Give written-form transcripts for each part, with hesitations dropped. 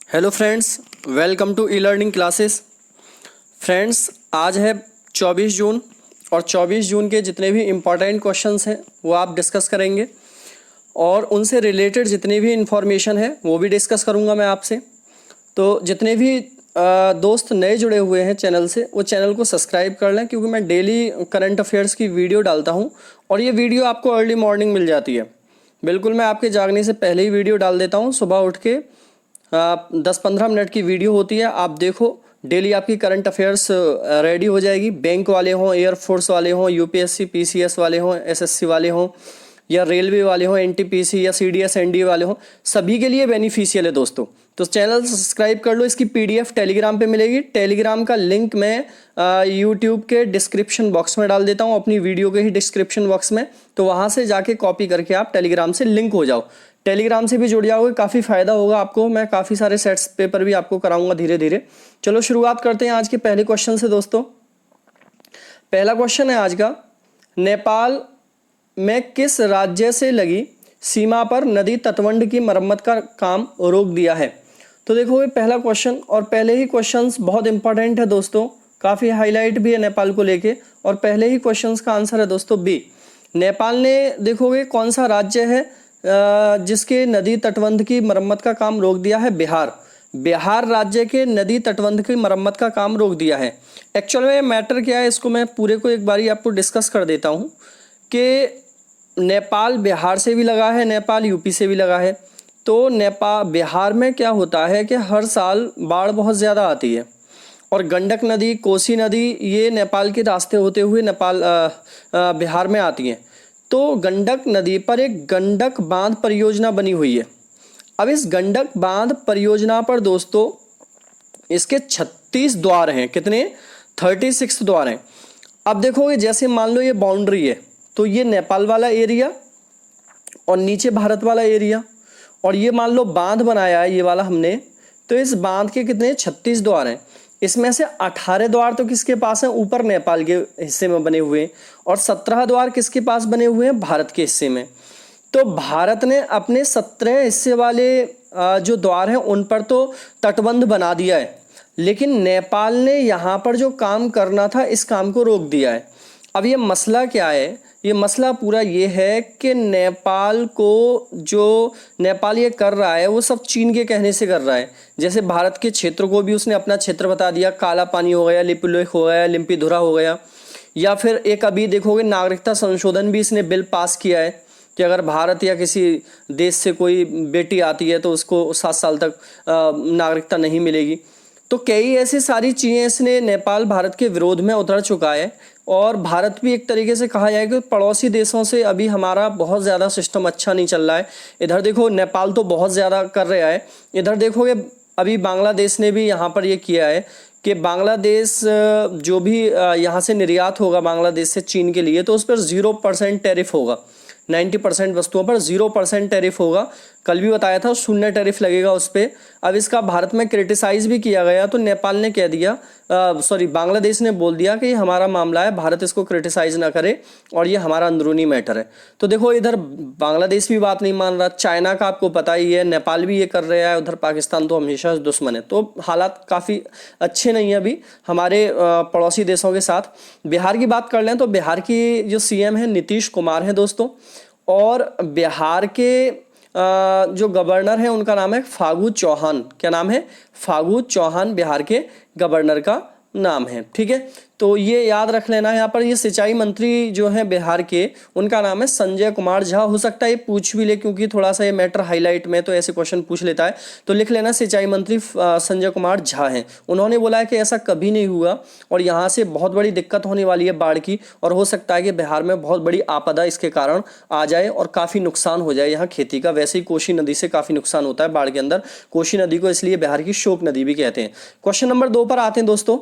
Hello friends, welcome to e learning classes. Friends, आज है 24 जून और 24 जून के जितने भी इम्पॉर्टेंट क्वेश्चंस हैं वो आप डिस्कस करेंगे और उनसे रिलेटेड जितनी भी इंफॉर्मेशन है वो भी डिस्कस करूंगा मैं आपसे। तो जितने भी दोस्त नए जुड़े हुए हैं चैनल से वो चैनल को सब्सक्राइब कर लें, क्योंकि मैं डेली करंट अफेयर्स की वीडियो डालता हूं और ये वीडियो आपको अर्ली मॉर्निंग मिल जाती है। बिल्कुल मैं आपके जागने से पहले ही वीडियो डाल देता हूं। सुबह उठ के 10-15 मिनट की वीडियो होती है, आप देखो। डेली आपकी करंट अफेयर्स रेडी हो जाएगी। बैंक वाले हों, एयरफोर्स वाले हों, यूपीएससी पीसीएस वाले हों, एसएससी वाले हों, या रेलवे वाले हों, एनटीपीसी या सीडीएस एनडीए वाले हों, सभी के लिए बेनिफिशियल है दोस्तों। तो चैनल सब्सक्राइब कर लो। इसकी पीडीएफ टेलीग्राम पे मिलेगी। टेलीग्राम का लिंक मैं यूट्यूब के डिस्क्रिप्शन बॉक्स में डाल देता हूँ, अपनी वीडियो के ही डिस्क्रिप्शन बॉक्स में। तो वहाँ से जाके कॉपी करके आप टेलीग्राम से लिंक हो जाओ। टेलीग्राम से भी जुड़ जाओगे, काफ़ी फायदा होगा आपको। मैं काफ़ी सारे सेट्स पेपर भी आपको कराऊंगा धीरे धीरे। चलो शुरुआत करते हैं आज के पहले क्वेश्चन से दोस्तों। पहला क्वेश्चन है आज का, नेपाल में किस राज्य से लगी सीमा पर नदी तटबंध की मरम्मत का काम रोक दिया है? तो देखो ये पहला क्वेश्चन, और पहले ही क्वेश्चंस बहुत इंपॉर्टेंट है दोस्तों, काफ़ी हाईलाइट भी है नेपाल को लेके। और पहले ही क्वेश्चंस का आंसर है दोस्तों बी। नेपाल ने देखोगे कौन सा राज्य है जिसके नदी तटबंध की मरम्मत का काम रोक दिया है? बिहार। बिहार राज्य के नदी तटबंध की मरम्मत का काम रोक दिया है। एक्चुअल में मैटर क्या है, इसको मैं पूरे को एक बारी आपको डिस्कस कर देता हूँ कि नेपाल बिहार से भी लगा है, नेपाल यूपी से भी लगा है। तो नेपाल बिहार में क्या होता है कि हर साल बाढ़ बहुत ज़्यादा आती है, और गंडक नदी, कोसी नदी, ये नेपाल के रास्ते होते हुए नेपाल बिहार में आती हैं। तो गंडक नदी पर एक गंडक बांध परियोजना बनी हुई है। अब इस गंडक बांध परियोजना पर दोस्तों इसके 36 द्वार हैं। कितने? 36 द्वार हैं। अब देखोगे जैसे मान लो ये बाउंड्री है, तो ये नेपाल वाला एरिया और नीचे भारत वाला एरिया, और ये मान लो बांध बनाया है ये वाला हमने। तो इस बांध के कितने? 36 द्वार हैं। इसमें से 18 द्वार तो किसके पास हैं? ऊपर नेपाल के हिस्से में बने हुए हैं, और 17 द्वार किसके पास बने हुए हैं? भारत के हिस्से में। तो भारत ने अपने 17 हिस्से वाले जो द्वार हैं उन पर तो तटबंध बना दिया है, लेकिन नेपाल ने यहाँ पर जो काम करना था इस काम को रोक दिया है। अब ये मसला क्या है? ये मसला पूरा ये है कि नेपाल को जो नेपाल ये कर रहा है वो सब चीन के कहने से कर रहा है। जैसे भारत के क्षेत्र को भी उसने अपना क्षेत्र बता दिया, काला पानी हो गया, लिपुलेख हो गया, लिम्पीधुरा हो गया। या फिर एक अभी देखोगे नागरिकता संशोधन भी इसने बिल पास किया है कि अगर भारत या किसी देश से कोई बेटी आती है तो उसको 7 साल तक नागरिकता नहीं मिलेगी। तो कई ऐसी सारी चीज़ें इसने नेपाल भारत के विरोध में उतर चुका है, और भारत भी एक तरीके से कहा जाए कि पड़ोसी देशों से अभी हमारा बहुत ज़्यादा सिस्टम अच्छा नहीं चल रहा है। इधर देखो नेपाल तो बहुत ज़्यादा कर रहा है, इधर देखोगे अभी बांग्लादेश ने भी यहाँ पर ये किया है कि बांग्लादेश जो भी यहाँ से निर्यात होगा बांग्लादेश से चीन के लिए, तो उस पर 0% टैरिफ होगा। 90% वस्तुओं पर 0% टैरिफ होगा। कल भी बताया था 0 टैरिफ लगेगा उस पर। अब इसका भारत में क्रिटिसाइज भी किया गया, तो नेपाल ने कह दिया, बांग्लादेश ने बोल दिया कि हमारा मामला है, भारत इसको क्रिटिसाइज ना करे और ये हमारा अंदरूनी मैटर है। तो देखो इधर बांग्लादेश भी बात नहीं मान रहा, चाइना का आपको पता ही है, नेपाल भी ये कर रहा है, उधर पाकिस्तान तो हमेशा दुश्मन है। तो हालात काफ़ी अच्छे नहीं है अभी हमारे पड़ोसी देशों के साथ। बिहार की बात कर लें तो बिहार की जो सीएम है नीतीश कुमार हैं दोस्तों, और बिहार के जो गवर्नर हैं उनका नाम है फागू चौहान। क्या नाम है? फागू चौहान बिहार के गवर्नर का नाम है। ठीक है, तो ये याद रख लेना है। यहाँ पर ये सिंचाई मंत्री जो हैं बिहार के, उनका नाम है संजय कुमार झा। हो सकता है ये पूछ भी ले, क्योंकि थोड़ा सा ये मैटर हाईलाइट में तो ऐसे क्वेश्चन पूछ लेता है। तो लिख लेना सिंचाई मंत्री संजय कुमार झा हैं। उन्होंने बोला है कि ऐसा कभी नहीं हुआ और यहाँ से बहुत बड़ी दिक्कत होने वाली है बाढ़ की, और हो सकता है कि बिहार में बहुत बड़ी आपदा इसके कारण आ जाए और काफ़ी नुकसान हो जाए यहाँ खेती का। वैसे ही कोसी नदी से काफ़ी नुकसान होता है बाढ़ के अंदर। कोसी नदी को इसलिए बिहार की शोक नदी भी कहते हैं। क्वेश्चन नंबर 2 पर आते हैं दोस्तों।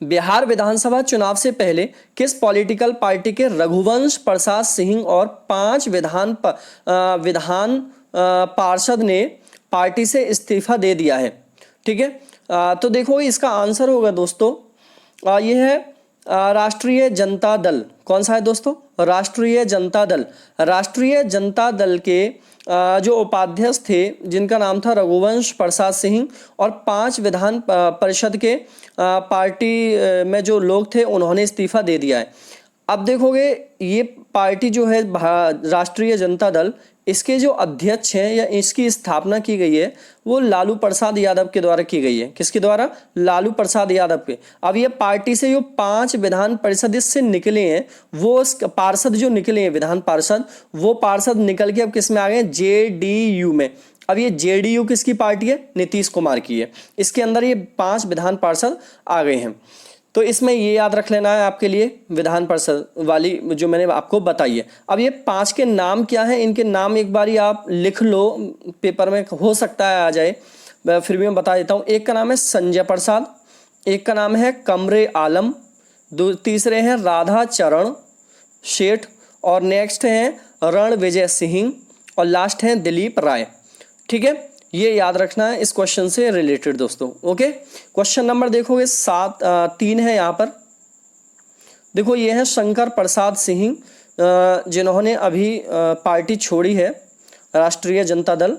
बिहार विधानसभा चुनाव से पहले किस पॉलिटिकल पार्टी के रघुवंश प्रसाद सिंह और 5 विधान पार्षद ने पार्टी से इस्तीफा दे दिया है? ठीक है, तो देखो इसका आंसर होगा दोस्तों, ये है राष्ट्रीय जनता दल। कौन सा है दोस्तों? राष्ट्रीय जनता दल। राष्ट्रीय जनता दल के जो उपाध्यक्ष थे जिनका नाम था रघुवंश प्रसाद सिंह, और 5 विधान परिषद के पार्टी में जो लोग थे उन्होंने इस्तीफा दे दिया है। अब देखोगे ये पार्टी जो है राष्ट्रीय जनता दल, इसके जो अध्यक्ष हैं या इसकी स्थापना की गई है वो लालू प्रसाद यादव के द्वारा की गई है। किसके द्वारा? लालू प्रसाद यादव के। अब ये पार्टी से जो 5 विधान परिषद इससे निकले हैं, वो पार्षद जो निकले हैं विधान पार्षद, वो पार्षद निकल के अब किस में आ गए? जेडीयू में। अब ये जेडीयू किसकी पार्टी है? नीतीश कुमार की है। इसके अंदर ये 5 विधान पार्षद आ गए हैं। तो इसमें ये याद रख लेना है आपके लिए विधान परिषद वाली जो मैंने आपको बताई है। अब ये 5 के नाम क्या हैं, इनके नाम एक बारी आप लिख लो, पेपर में हो सकता है आ जाए, फिर भी मैं बता देता हूँ। एक का नाम है संजय प्रसाद, एक का नाम है कमरे आलम, तीसरे हैं राधा चरण शेठ, और नेक्स्ट हैं रणविजय सिंह, और लास्ट हैं दिलीप राय। ठीक है, ये याद रखना है इस क्वेश्चन से रिलेटेड दोस्तों। ओके, क्वेश्चन नंबर देखोगे 3 है यहाँ पर। देखो ये है शंकर प्रसाद सिंह, जिन्होंने अभी पार्टी छोड़ी है, राष्ट्रीय जनता दल।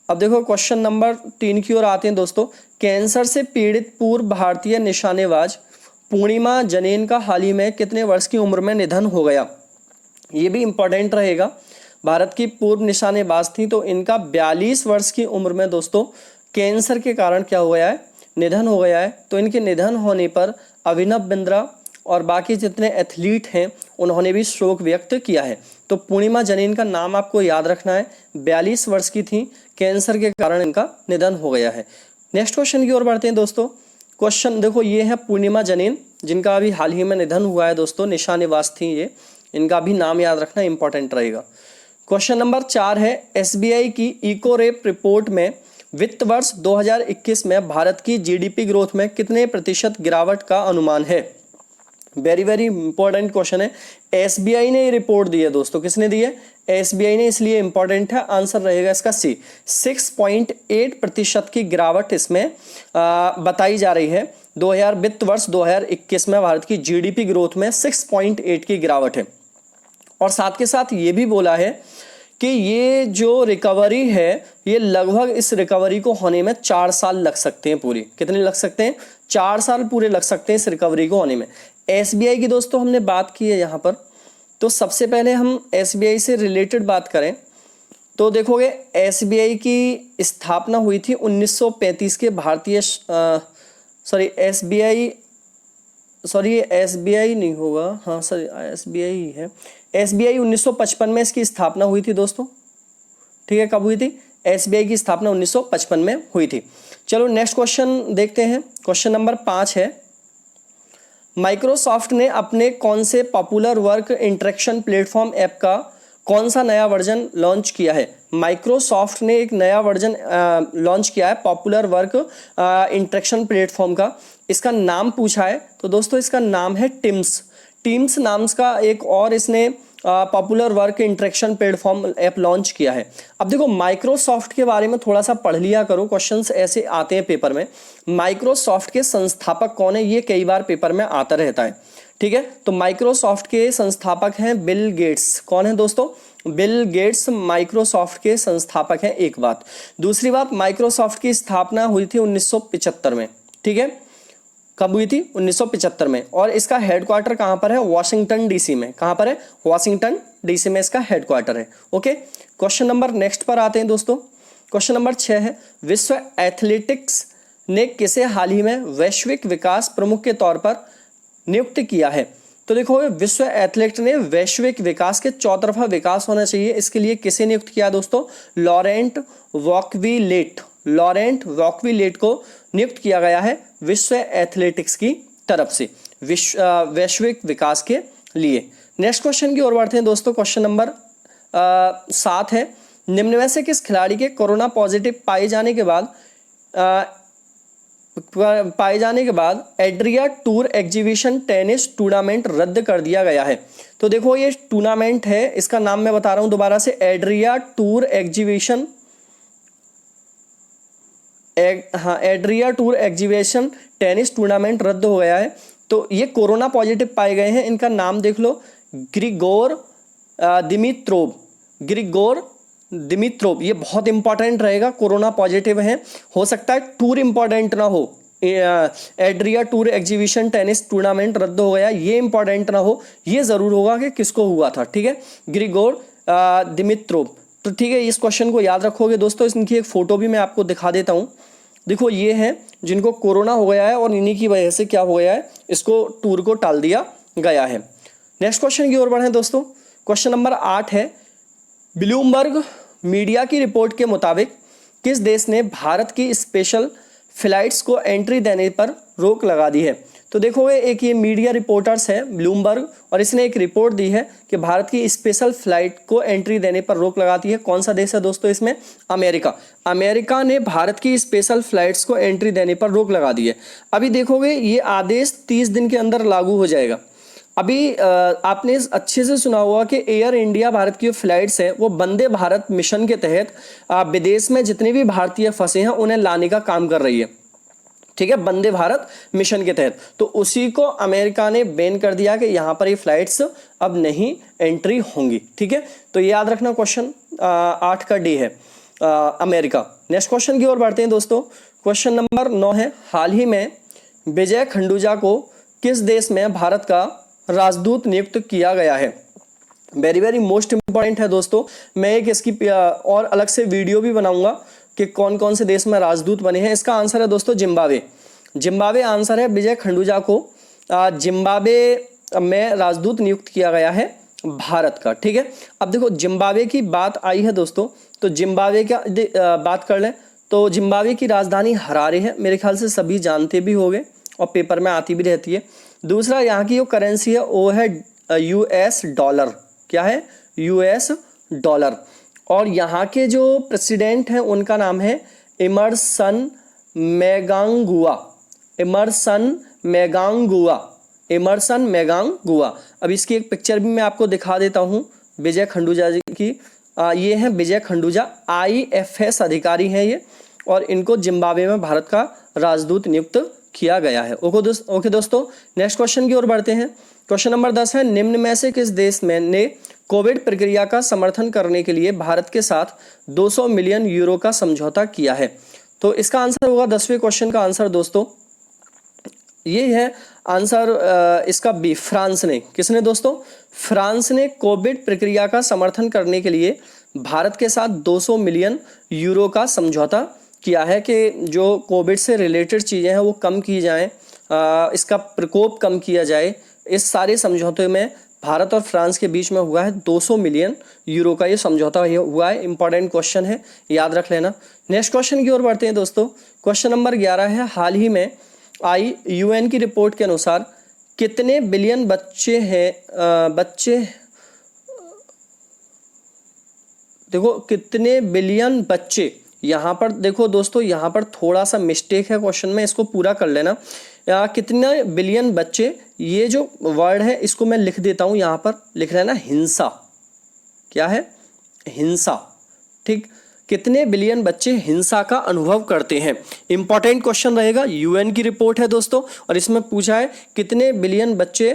अब देखो क्वेश्चन नंबर 3 की ओर आते हैं दोस्तों। कैंसर से पीड़ित पूर्व भारतीय निशानेबाज पूर्णिमा जनेन का हाल ही में कितने वर्ष की उम्र में निधन हो गया? ये भी इंपॉर्टेंट रहेगा। भारत की पूर्व निशानेबाज थी, तो इनका 42 वर्ष की उम्र में दोस्तों कैंसर के कारण क्या हो गया है? निधन हो गया है। तो इनके निधन होने पर अभिनव बिंद्रा और बाकी जितने एथलीट हैं उन्होंने भी शोक व्यक्त किया है। तो पूर्णिमा जनीन का नाम आपको याद रखना है। 42 वर्ष की थी, कैंसर के कारण इनका निधन हो गया है। नेक्स्ट क्वेश्चन की ओर बढ़ते हैं दोस्तों। क्वेश्चन देखो ये है पूर्णिमा जनीन, जिनका अभी हाल ही में निधन हुआ है दोस्तों, निशानेबाज थी ये। इनका भी नाम याद रखना इंपॉर्टेंट रहेगा। क्वेश्चन नंबर 4 है एसबीआई की इको रेप रिपोर्ट में वित्त वर्ष 2021 में भारत की जीडीपी ग्रोथ में कितने प्रतिशत गिरावट का अनुमान है? वेरी वेरी इंपॉर्टेंट क्वेश्चन है। एसबीआई ने ये रिपोर्ट दी है दोस्तों। किसने दी है? एसबीआई ने, इसलिए इंपॉर्टेंट है। आंसर रहेगा इसका सी। 6.8% की गिरावट इसमें बताई जा रही है। वित्त वर्ष 2021 में भारत की जीडीपी ग्रोथ में 6.8 की गिरावट है। और साथ के साथ ये भी बोला है कि ये जो रिकवरी है, ये लगभग इस रिकवरी को होने में 4 साल लग सकते हैं पूरी। कितने लग सकते हैं? 4 साल पूरे लग सकते हैं इस रिकवरी को होने में। एसबीआई की दोस्तों हमने बात की है यहाँ पर। तो सबसे पहले हम एसबीआई से रिलेटेड बात करें तो देखोगे एसबीआई की स्थापना हुई थी 1935 के भारतीय एसबीआई नहीं होगा, हाँ सर एसबीआई ही है। एसबीआई 1955 में इसकी स्थापना हुई थी दोस्तों। ठीक है, कब हुई थी? एसबीआई की स्थापना 1955 में हुई थी। चलो नेक्स्ट क्वेश्चन देखते हैं। क्वेश्चन नंबर 5 है, माइक्रोसॉफ्ट ने अपने कौन से popular work interaction platform app का कौन सा नया वर्जन लॉन्च किया है? माइक्रोसॉफ्ट ने एक नया वर्जन लॉन्च किया है पॉपुलर वर्क इंटरेक्शन प्लेटफॉर्म का। इसका नाम पूछा है तो दोस्तों इसका नाम है टीम्स नाम का एक और इसने popular work interaction platform app launch किया है। अब देखो माइक्रोसॉफ्ट के बारे में थोड़ा सा पढ़ लिया करो, क्वेश्चंस ऐसे आते हैं पेपर में। माइक्रोसॉफ्ट के संस्थापक कौन है, ये कई बार पेपर में आता रहता है। ठीक है, तो माइक्रोसॉफ्ट के संस्थापक हैं बिल गेट्स। कौन है दोस्तों? बिल गेट्स माइक्रोसॉफ्ट के संस्थापक हैं। एक बात। दूसरी बात, माइक्रोसॉफ्ट की स्थापना हुई थी 1975 में। ठीक है, कब हुई थी? 1975 में। और इसका हेडक्वार्टर कहां पर है? वॉशिंगटन डीसी में। कहां पर है? वॉशिंगटन डीसी में इसका हेडक्वार्टर है। ओके, क्वेश्चन नंबर नेक्स्ट पर आते हैं दोस्तों। क्वेश्चन नंबर 6 है, विश्व एथलेटिक्स ने किसे हाल ही में वैश्विक विकास प्रमुख के तौर पर नियुक्त किया है? तो देखो विश्व एथलेट ने वैश्विक विकास के चौतरफा विकास होना चाहिए, इसके लिए किसे नियुक्त किया दोस्तों? लॉरेंट वॉकविलेट को नियुक्त किया गया है विश्व एथलेटिक्स की तरफ से वैश्विक विकास के लिए। नेक्स्ट क्वेश्चन की ओर बढ़ते हैं दोस्तों। क्वेश्चन नंबर 7 है, निम्न में से किस खिलाड़ी के कोरोना पॉजिटिव पाए जाने के बाद Adria tour exhibition tennis tournament रद्द कर दिया गया है? तो देखो ये टूर्नामेंट है, इसका नाम मैं बता रहा हूं दोबारा से, Adria tour exhibition tennis tournament रद्द हो गया है। तो ये कोरोना पॉजिटिव पाए गए हैं, इनका नाम देख लो, ग्रिगोर दिमित्रोव, ये बहुत इंपॉर्टेंट रहेगा, कोरोना पॉजिटिव है। हो सकता है टूर इंपॉर्टेंट ना हो, Adria tour exhibition tennis tournament रद्द हो गया, ये इंपॉर्टेंट ना हो, ये जरूर होगा कि किसको हुआ था। ठीक है, ग्रिगोर दिमित्रोव। तो ठीक है, इस क्वेश्चन को याद रखोगे दोस्तों। इनकी एक फोटो भी मैं आपको दिखा देता हूँ। देखो ये हैं जिनको कोरोना हो गया है और इन्हीं की वजह से क्या हो गया है, इसको टूर को टाल दिया गया है। नेक्स्ट क्वेश्चन की ओर बढ़ें दोस्तों। क्वेश्चन नंबर 8 है, ब्लूमबर्ग मीडिया की रिपोर्ट के मुताबिक किस देश ने भारत की स्पेशल फ्लाइट्स को एंट्री देने पर रोक लगा दी है। तो देखोगे एक ये मीडिया रिपोर्टर्स है ब्लूमबर्ग, और इसने एक रिपोर्ट दी है कि भारत की स्पेशल फ्लाइट को एंट्री देने पर रोक लगाती है। कौन सा देश है दोस्तों इसमें? अमेरिका। अमेरिका ने भारत की स्पेशल फ्लाइट्स को एंट्री देने पर रोक लगा दी है। अभी देखोगे ये आदेश 30 दिन के अंदर लागू हो जाएगा। अभी आपने अच्छे से सुना होगा कि एयर इंडिया भारत की फ्लाइट्स है वो वंदे भारत मिशन के तहत विदेश में जितने भी भारतीय फंसे हैं उन्हें लाने का काम कर रही है। ठीक है, वंदे भारत मिशन के तहत। तो उसी को अमेरिका ने बैन कर दिया कि यहाँ पर ये फ्लाइट्स अब नहीं एंट्री होंगी। ठीक है, तो ये याद रखना, क्वेश्चन 8 का डी है अमेरिका। नेक्स्ट क्वेश्चन की ओर बढ़ते हैं दोस्तों। क्वेश्चन नंबर 9 है, हाल ही में विजय खंडूजा को किस देश में भारत का राजदूत नियुक्त किया गया है? वेरी वेरी मोस्ट इंपॉर्टेंट है दोस्तों। मैं एक इसकी और अलग से वीडियो भी बनाऊंगा कि कौन कौन से देश में राजदूत बने हैं। इसका आंसर है दोस्तों जिम्बाब्वे। जिम्बाब्वे आंसर है। विजय खंडूजा को जिम्बाब्वे में राजदूत नियुक्त किया गया है भारत का। ठीक है, अब देखो जिम्बाब्वे की बात आई है दोस्तों, तो जिम्बाब्वे का बात कर लें तो जिम्बाब्वे की राजधानी हरारे है, मेरे ख्याल से सभी जानते भी होंगे और पेपर में आती भी रहती है। दूसरा, यहाँ की जो करेंसी है वो है यूएस डॉलर। क्या है? US dollar. और यहाँ के जो प्रेसिडेंट हैं उनका नाम है इमरसन मैगांगुआ। इमरसन मैगांगुआ। इमरसन मैगांगुआ। अब इसकी एक पिक्चर भी मैं आपको दिखा देता हूँ विजय खंडूजा जी की। ये हैं विजय खंडूजा, IFS अधिकारी हैं ये, और इनको जिम्बाब्वे में भारत का राजदूत नियुक्त किया गया है। ओके दोस्तों, नेक्स्ट क्वेश्चन की ओर बढ़ते हैं। क्वेश्चन नंबर 10 है, निम्न में से किस देश में ने कोविड प्रक्रिया का समर्थन करने के लिए भारत के साथ 200 मिलियन यूरो का समझौता किया है? तो इसका आंसर होगा 10वें क्वेश्चन का आंसर दोस्तों ये है आंसर इसका बी, फ्रांस ने। किसने दोस्तों? फ्रांस ने कोविड प्रक्रिया का समर्थन करने के लिए भारत के साथ 200 मिलियन यूरो का समझौता किया है कि जो कोविड से रिलेटेड चीज़ें हैं वो कम की जाएं, इसका प्रकोप कम किया जाए। इस सारे समझौते में भारत और फ्रांस के बीच में हुआ है 200 मिलियन यूरो का ये समझौता हुआ है। इंपॉर्टेंट क्वेश्चन है, याद रख लेना। नेक्स्ट क्वेश्चन की ओर बढ़ते हैं दोस्तों। क्वेश्चन नंबर 11 है, हाल ही में आई UN की रिपोर्ट के अनुसार कितने बिलियन बच्चे हैं देखो कितने बिलियन बच्चे, यहाँ पर देखो दोस्तों यहाँ पर थोड़ा सा मिस्टेक है क्वेश्चन में, इसको पूरा कर लेना। कितने बिलियन बच्चे, ये जो वर्ड है इसको मैं लिख देता हूँ, यहाँ पर लिख लेना हिंसा। क्या है? हिंसा। ठीक, कितने बिलियन बच्चे हिंसा का अनुभव करते हैं? इंपॉर्टेंट क्वेश्चन रहेगा, UN की रिपोर्ट है दोस्तों और इसमें पूछा है कितने बिलियन बच्चे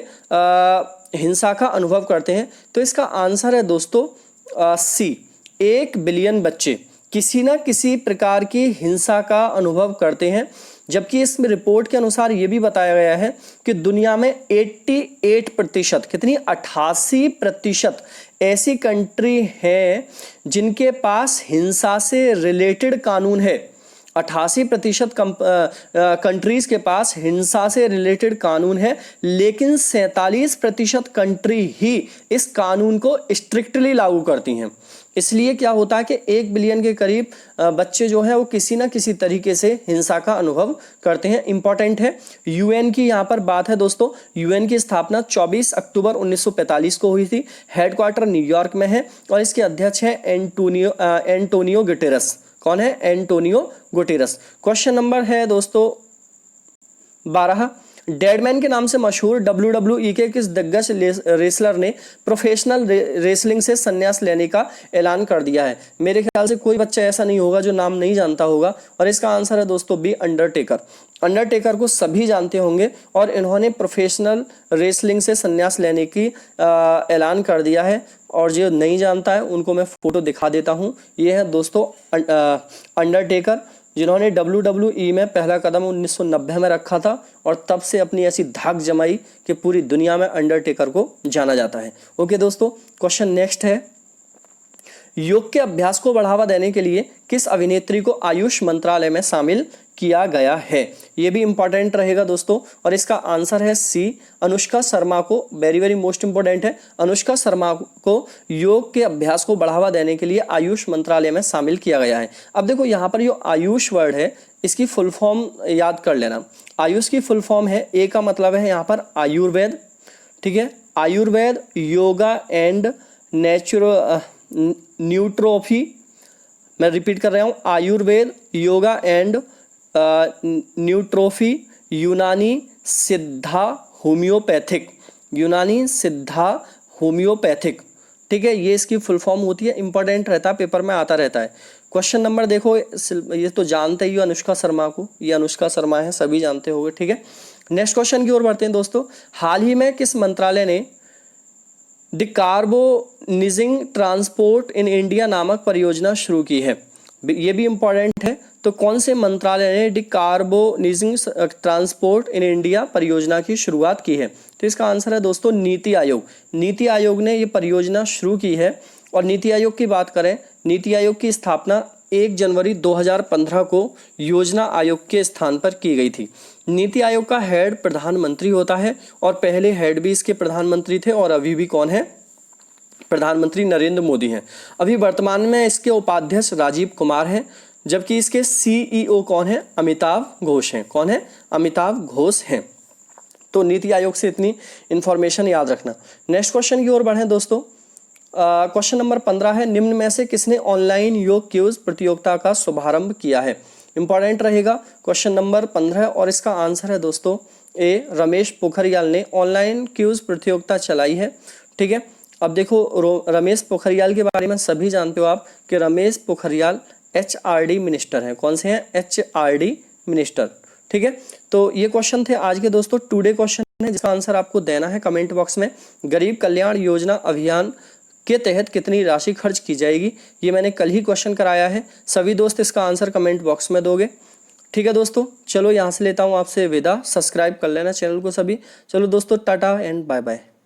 हिंसा का अनुभव करते हैं। तो इसका आंसर है दोस्तों C, 1 बिलियन बच्चे किसी ना किसी प्रकार की हिंसा का अनुभव करते हैं। जबकि इस रिपोर्ट के अनुसार ये भी बताया गया है कि दुनिया में 88%, कितनी 88% ऐसी कंट्री है जिनके पास हिंसा से रिलेटेड कानून है। 88% कंट्रीज के पास हिंसा से रिलेटेड कानून है, लेकिन 47% कंट्री ही इस कानून को स्ट्रिक्टली लागू करती हैं। इसलिए क्या होता है कि 1 बिलियन के करीब बच्चे जो है वो किसी ना किसी तरीके से हिंसा का अनुभव करते हैं। इंपॉर्टेंट है, UN की यहाँ पर बात है दोस्तों। UN की स्थापना 24 अक्टूबर 1945 को हुई थी। हेडक्वार्टर न्यूयॉर्क में है और इसके अध्यक्ष हैं एंटोनियो गुटेरेस। कौन है? Antonio Guterres. क्वेश्चन नंबर है दोस्तों 12, डेडमैन के नाम से मशहूर WWE के किस दिग्गज रेसलर ने प्रोफेशनल रेसलिंग से संन्यास लेने का ऐलान कर दिया है? मेरे ख्याल से कोई बच्चा ऐसा नहीं होगा जो नाम नहीं जानता होगा, और इसका आंसर है दोस्तों बी, अंडरटेकर। अंडरटेकर को सभी जानते होंगे और इन्होंने प्रोफेशनल रेसलिंग से संन्यास लेने की ऐलान कर दिया है। और जो नहीं जानता है उनको मैं फोटो दिखा देता हूँ। ये है दोस्तों अंडरटेकर, जिन्होंने WWE में पहला कदम 1990 में रखा था और तब से अपनी ऐसी धाक जमाई कि पूरी दुनिया में अंडरटेकर को जाना जाता है। ओके दोस्तों, क्वेश्चन नेक्स्ट है, योग के अभ्यास को बढ़ावा देने के लिए किस अभिनेत्री को आयुष मंत्रालय में शामिल किया गया है? ये भी इंपॉर्टेंट रहेगा दोस्तों, और इसका आंसर है सी, अनुष्का शर्मा को। वेरी वेरी मोस्ट इंपॉर्टेंट है, अनुष्का शर्मा को योग के अभ्यास को बढ़ावा देने के लिए आयुष मंत्रालय में शामिल किया गया है। अब देखो यहाँ पर जो आयुष वर्ड है इसकी फुल फॉर्म याद कर लेना। आयुष की फुल फॉर्म है, ए का मतलब है यहाँ पर आयुर्वेद, ठीक है, आयुर्वेद, योगा एंड न्यूट्रोफी। मैं रिपीट कर रहा हूँ, आयुर्वेद, योगा एंड न्यूट्रोफी, यूनानी सिद्धा होम्योपैथिक, यूनानी सिद्धा होम्योपैथिक, ठीक है, ये इसकी फुल फॉर्म होती है। इंपॉर्टेंट रहता है, पेपर में आता रहता है। क्वेश्चन नंबर देखो, ये तो जानते ही हो अनुष्का शर्मा को, ये अनुष्का शर्मा है, सभी जानते होंगे, ठीक है। नेक्स्ट क्वेश्चन की ओर बढ़ते हैं दोस्तों। हाल ही में किस मंत्रालय ने डिकार्बोनिजिंग ट्रांसपोर्ट इन इंडिया नामक परियोजना शुरू की है? ये भी इंपॉर्टेंट है। तो कौन से मंत्रालय ने डिकार्बोनिजिंग ट्रांसपोर्ट इन इंडिया परियोजना की शुरुआत की है? तो इसका आंसर है दोस्तों नीति आयोग। नीति आयोग ने ये परियोजना शुरू की है। और नीति आयोग की बात करें, नीति आयोग की स्थापना 1 जनवरी 2015 को योजना आयोग के स्थान पर की गई थी। नीति आयोग का हेड प्रधानमंत्री होता है, और पहले हेड भी इसके प्रधानमंत्री थे, और अभी भी कौन है? प्रधानमंत्री नरेंद्र मोदी हैं। अभी वर्तमान में इसके उपाध्यक्ष राजीव कुमार हैं, जबकि इसके CEO कौन है? अमिताभ घोष हैं। कौन है? अमिताभ घोष हैं। तो नीति आयोग से इतनी इंफॉर्मेशन याद रखना। नेक्स्ट क्वेश्चन की ओर बढ़ें दोस्तों। क्वेश्चन नंबर 15 है, निम्न में से किसने ऑनलाइन योग क्विज प्रतियोगिता का शुभारंभ किया है? इंपॉर्टेंट रहेगा क्वेश्चन नंबर 15, और इसका आंसर है दोस्तों ए, रमेश पोखरियाल ने ऑनलाइन क्विज प्रतियोगिता चलाई है, ठीक है। अब देखो रमेश पोखरियाल के बारे में सभी जानते हो आप कि रमेश पोखरियाल HRD मिनिस्टर हैं। कौन से हैं? HRD मिनिस्टर, ठीक है। तो ये क्वेश्चन थे आज के दोस्तों, टुडे क्वेश्चन है, जिसका आंसर आपको देना है कमेंट बॉक्स में। गरीब कल्याण योजना अभियान के तहत कितनी राशि खर्च की जाएगी? ये मैंने कल ही क्वेश्चन कराया है। सभी दोस्त इसका आंसर कमेंट बॉक्स में दोगे, ठीक है दोस्तों। चलो यहाँ से लेता हूँ आपसे विदा, सब्सक्राइब कर लेना चैनल को सभी। चलो दोस्तों, टाटा एंड बाय बाय।